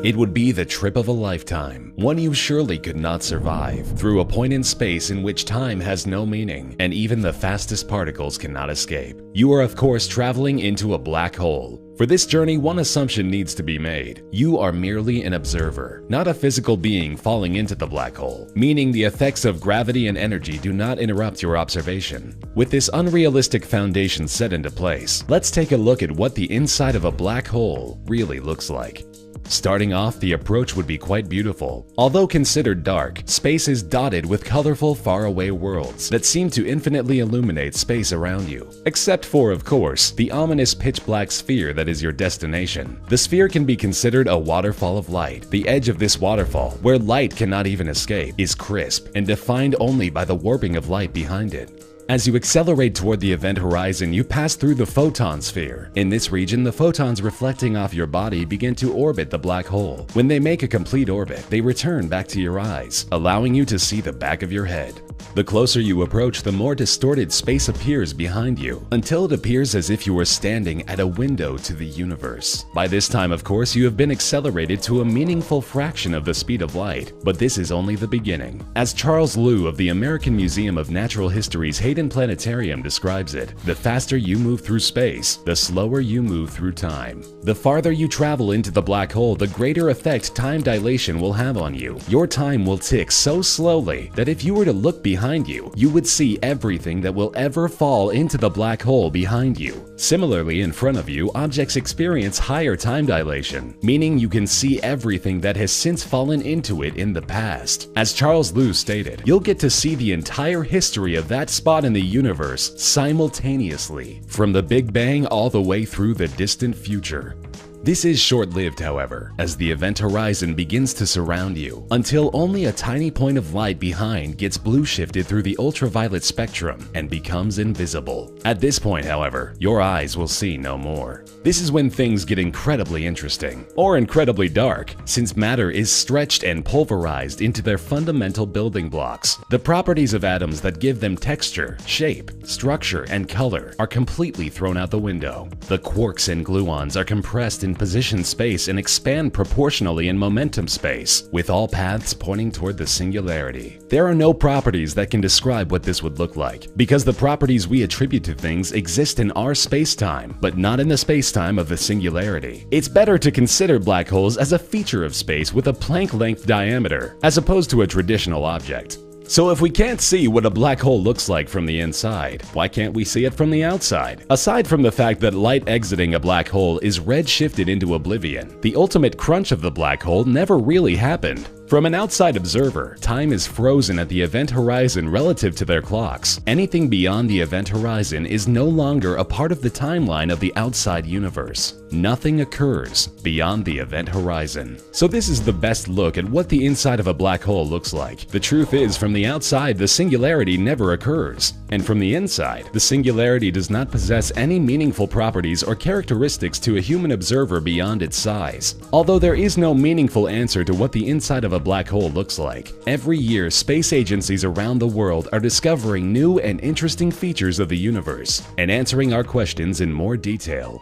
It would be the trip of a lifetime, one you surely could not survive, through a point in space in which time has no meaning, and even the fastest particles cannot escape. You are of course traveling into a black hole. For this journey, one assumption needs to be made. You are merely an observer, not a physical being falling into the black hole, meaning the effects of gravity and energy do not interrupt your observation. With this unrealistic foundation set into place, let's take a look at what the inside of a black hole really looks like. Starting off, the approach would be quite beautiful. Although considered dark, space is dotted with colorful faraway worlds that seem to infinitely illuminate space around you. Except for, of course, the ominous pitch-black sphere that is your destination. The sphere can be considered a waterfall of light. The edge of this waterfall, where light cannot even escape, is crisp and defined only by the warping of light behind it. As you accelerate toward the event horizon, you pass through the photon sphere. In this region, the photons reflecting off your body begin to orbit the black hole. When they make a complete orbit, they return back to your eyes, allowing you to see the back of your head. The closer you approach, the more distorted space appears behind you, until it appears as if you were standing at a window to the universe. By this time, of course, you have been accelerated to a meaningful fraction of the speed of light, but this is only the beginning. As Charles Liu of the American Museum of Natural History's Hayden Planetarium describes it, the faster you move through space, the slower you move through time. The farther you travel into the black hole, the greater effect time dilation will have on you. Your time will tick so slowly that if you were to look behind you, you would see everything that will ever fall into the black hole behind you. Similarly, in front of you, objects experience higher time dilation, meaning you can see everything that has since fallen into it in the past. As Charles Liu stated, you'll get to see the entire history of that spot in the universe simultaneously, from the Big Bang all the way through the distant future. This is short-lived, however, as the event horizon begins to surround you, until only a tiny point of light behind gets blue-shifted through the ultraviolet spectrum and becomes invisible. At this point, however, your eyes will see no more. This is when things get incredibly interesting, or incredibly dark, since matter is stretched and pulverized into their fundamental building blocks. The properties of atoms that give them texture, shape, structure, and color are completely thrown out the window. The quarks and gluons are compressed in position space and expand proportionally in momentum space, with all paths pointing toward the singularity. There are no properties that can describe what this would look like, because the properties we attribute to things exist in our space-time, but not in the space-time of the singularity. It's better to consider black holes as a feature of space with a Planck-length diameter, as opposed to a traditional object. So if we can't see what a black hole looks like from the inside, why can't we see it from the outside? Aside from the fact that light exiting a black hole is red-shifted into oblivion, the ultimate crunch of the black hole never really happened. From an outside observer, time is frozen at the event horizon relative to their clocks. Anything beyond the event horizon is no longer a part of the timeline of the outside universe. Nothing occurs beyond the event horizon. So this is the best look at what the inside of a black hole looks like. The truth is, from the outside, the singularity never occurs. And from the inside, the singularity does not possess any meaningful properties or characteristics to a human observer beyond its size. Although there is no meaningful answer to what the inside of a black hole looks like, every year space agencies around the world are discovering new and interesting features of the universe and answering our questions in more detail.